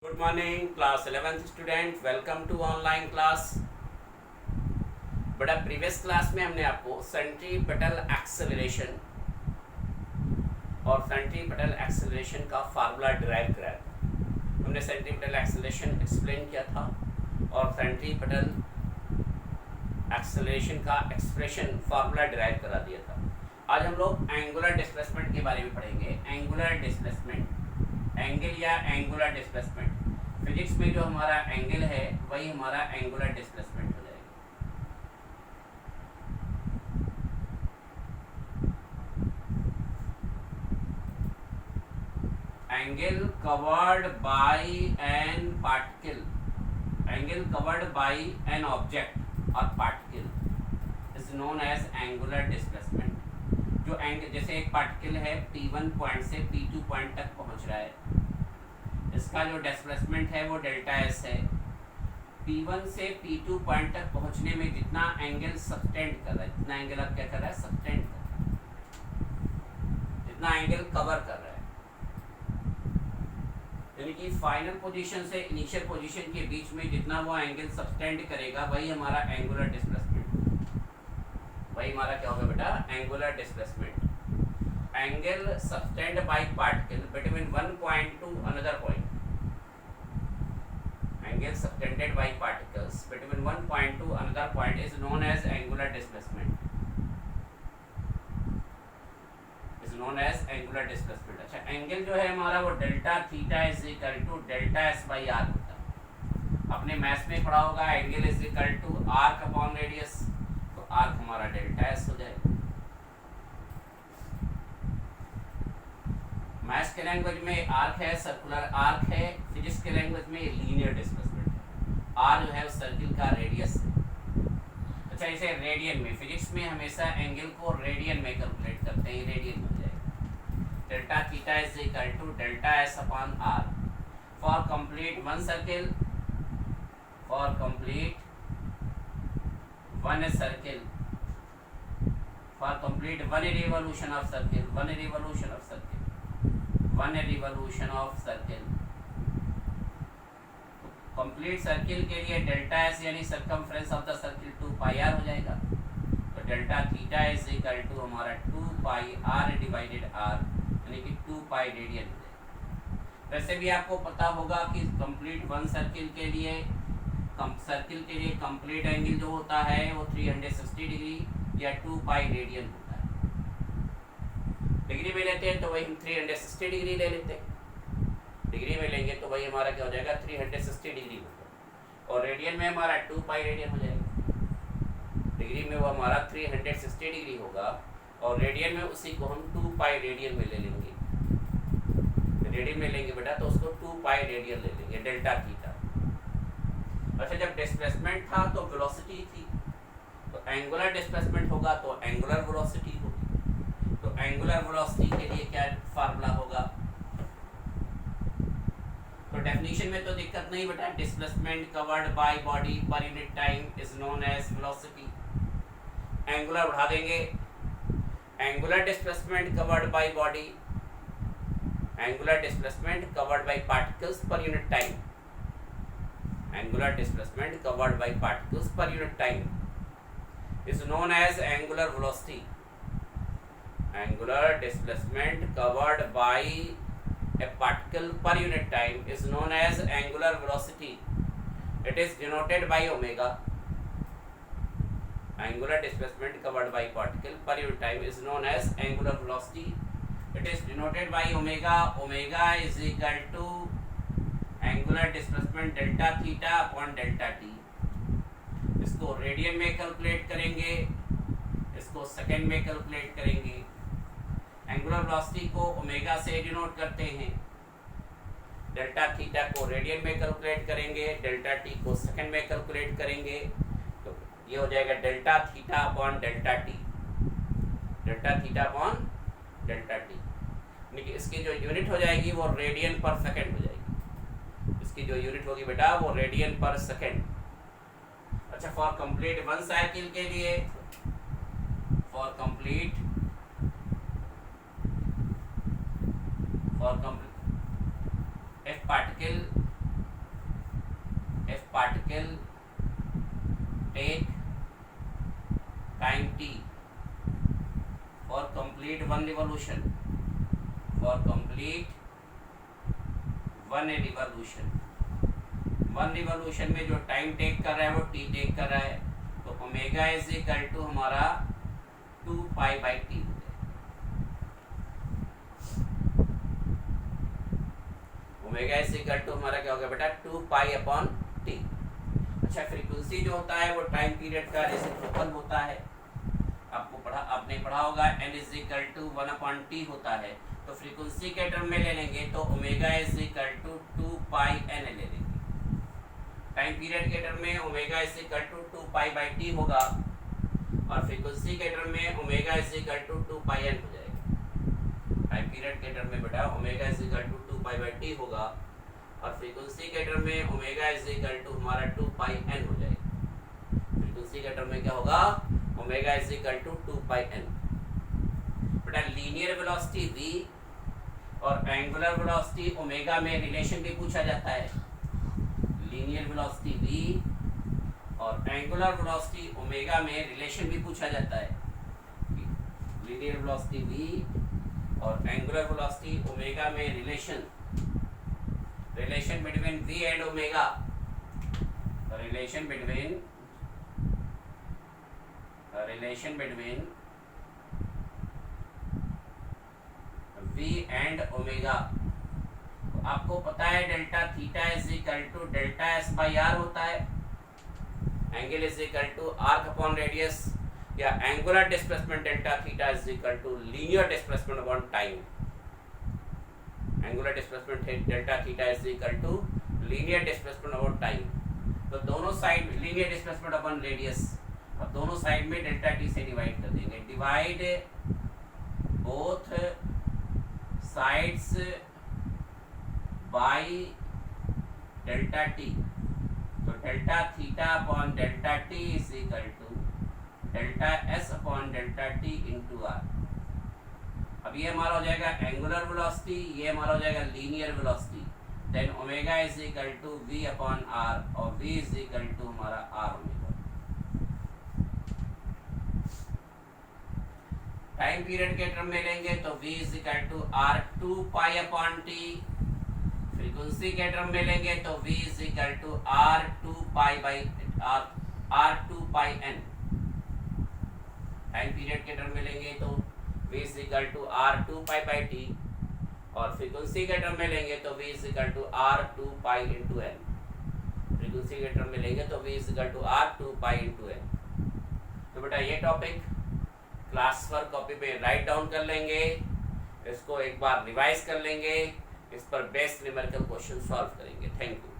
Good morning class 11th student, welcome to online class. बड़ा previous class में हमने आपको सेंट्रीपिटल एक्सेलरेशन और सेंट्रीपिटल एक्सेलरेशन का फार्मूला डिराइव कराया था। हमने सेंट्रीपिटल एक्सेलरेशन एक्सप्लेन किया था और सेंट्रीपिटल एक्सेलरेशन का एक्सप्रेशन फार्मूला डिराइव करा दिया था। आज हम लोग एंगुलर डिस्प्लेसमेंट के बारे में पढ़ेंगे। एंगुलर डिस्प्लेसमेंट, एंगल या एंगुलर डिस्प्लेसमेंट, फिजिक्स में जो हमारा एंगल है वही हमारा एंगुलर डिस्प्लेसमेंट हो जाएगा। Angle covered by an particle, angle covered by an object और particle is known as angular displacement. जो एंगल, जैसे एक पार्टिकल है P1 पॉइंट से P2 पॉइंट तक पहुंच रहा है, इसका जो डिस्प्लेसमेंट है वो डेल्टा एस है। P1 से P2 पॉइंट तक पहुंचने में जितना एंगल सबटेंड कर रहा है, जितना एंगल आप क्या कर रहा है, सबटेंड कर रहा है, जितना एंगल कवर कर रहा है, यानी कि फाइनल पोजीशन से इनिशियल पोजीशन के बीच में जितना वो एंगल सबटेंड करेगा वही हमारा एंगुलर डिस्प्लेसमेंट, वही हमारा क्या होगा बेटा, angular displacement. Angle subtended by particle between one point to another point, angle subtended by particles between one point to another point is known as angular displacement, is known as angular displacement। अच्छा, angle जो है हमारा वो delta theta is equal to delta S by R होता है। आपने maths में पढ़ा होगा angle is equal to arc upon radius, तो आर्क हमारा डेल्टा एस हो जाएगा। मैथ्स के लैंग्वेज में आर्क है, सर्कुलर आर्क है, फिजिक्स के लैंग्वेज में लीनियर डिस्प्लेसमेंट है। आर जो है उस सर्किल का रेडियस है। अच्छा, इसे रेडियन में, फिजिक्स में हमेशा एंगल को रेडियन में कैलकुलेट करते हैं, रेडियन हो जाएगा। Delta theta is equal to delta S upon R for complete one circle, for complete one circle, for complete one revolution of circle, one revolution of circle, one revolution of circle. Complete circle के लिए delta S यानी circumference of the circle 2 pi R हो जाएगा। तो delta theta is equal to हमारा 2 pi are divided are, यानी कि 2 pi radian हो जाएगा। वैसे भी आपको पता होगा कि कंप्लीट वन सर्किल के लिए, सर्किल के लिए कंप्लीट एंगल जो होता है वो 360 डिग्री या 2 पाई रेडियन होता है। डिग्री में लेते हैं तो वही हम 360 डिग्री ले लेते हैं, डिग्री में लेंगे तो वही हमारा क्या हो जाएगा, 360 डिग्री होगा। और रेडियन में हमारा 2 पाई रेडियन हो जाएगा। डिग्री में वो हमारा 360 डिग्री होगा और रेडियन में उसी को हम 2 पाई रेडियन में ले लेंगे। रेडियन में लेंगे बेटा तो उसको 2 पाई रेडियन ले लेंगे, डेल्टा थीटा। अच्छा, जब डिस्प्लेसमेंट था तो वेलोसिटी थी, तो एंगुलर डिस्प्लेसमेंट होगा तो एंगुलर वेलोसिटी होगी। तो एंगुलर वेलोसिटी के लिए क्या फार्मूला होगा, तो डेफिनेशन में तो दिक्कत नहीं बेटा, displacement covered by body per unit time is known as velocity. Angular बढ़ा देंगे, angular displacement covered by body, angular displacement covered by particles per unit time, angular displacement covered by particles per unit time is known as angular velocity. Angular displacement covered by a particle per unit time is known as angular velocity. It is denoted by omega. Angular displacement covered by particle per unit time is known as angular velocity. It is denoted by omega. Omega is equal to angular displacement delta theta upon delta t. इसको radian में calculate करेंगे, इसको second में calculate करेंगे। Angular velocity को omega से denote करते हैं, डेल्टा थीटा को रेडियन में कैलकुलेट करेंगे, डेल्टा टी को सेकंड में कैलकुलेट करेंगे, तो ये हो जाएगा delta theta upon delta T, delta theta upon delta T. यानी कि इसकी जो यूनिट हो जाएगी वो रेडियन पर सेकंड हो जाएगी। इसकी जो यूनिट होगी बेटा वो रेडियन पर सेकंड। अच्छा, फॉर कंप्लीट वन साइकिल के लिए, for complete a particle 1 revolution, for complete 1 revolution. 1 revolution में जो टाइम टेक कर रहा है वो टी टेक कर रहा है, तो ओमेगा इज इक्वल टू हमारा 2 pi by T. Omega is equal to हमारा क्या होगा बेटा 2 पाई अपॉन टी। अच्छा, फ्रीक्वेंसी जो होता है वो टाइम पीरियड का रेसिप्रोकल होता है। आपने पढ़ा होगा n is equal to 1 upon T होता है, तो फ्रीक्वेंसी के टर्म में ले लेंगे तो omega is equal to 2 pi n ले लेंगे। टाइम पीरियड के टर्म में omega is equal to 2 pi by T होगा, और फ्रीक्वेंसी के टर्म में omega is equal to 2 pi n हो जाएगा। टाइम पीरियड के टर्म में बेटा omega is equal to 2 pi by T होगा, और फ्रीक्वेंसी के टर्म में ओमेगा इज इक्वल टू हमारा 2 पाई n हो जाएगा। फ्रीक्वेंसी के टर्म में क्या होगा, omega is equal to 2 pi n। बेटा लीनियर वेलोसिटी v और एंगुलर वेलोसिटी ओमेगा में रिलेशन भी पूछा जाता है। लीनियर वेलोसिटी v और एंगुलर वेलोसिटी ओमेगा में रिलेशन भी पूछा जाता है। लीनियर वेलोसिटी v और एंगुलर वेलोसिटी ओमेगा में relation between v and omega, relation between v and omega. तो आपको पता है delta theta is equal to delta s by r होता है। Angle is equal to arc upon radius, या angular displacement delta theta is equal to linear displacement upon time. Angular displacement delta theta is equal to linear displacement upon time. तो दोनों side linear displacement upon radius, और दोनों side में delta T से divide कर देंगे। Divide both sides by delta T, तो delta theta upon delta T is equal to delta S upon delta T into R. अब ये हमारा हो जाएगा एंगुलर वेलोसिटी, ये हमारा हो जाएगा linear velocity. Then omega is equal to v upon R, और v इज इक्वल टू हमारा आर ओमेगा। टाइम पीरियड के टर्म में लेंगे तो v is equal to R 2 pi upon T. Frequency के टर्म में लेंगे तो v is equal to R 2 pi by R 2 pi n। Time period के टर्म में लेंगे तो v is equal to R 2 pi by T, और frequency के टर्म में लेंगे तो v is equal to R 2 pi into n। Frequency के टर्म में लेंगे तो v is equal to R 2 pi into n। तो बेटा ये टॉपिक क्लास वर्क कॉपी पे राइट डाउन कर लेंगे, इसको एक बार रिवाइज कर लेंगे, इस पर बेस्ट न्यूमेरिकल क्वेश्चन सॉल्व करेंगे। Thank you.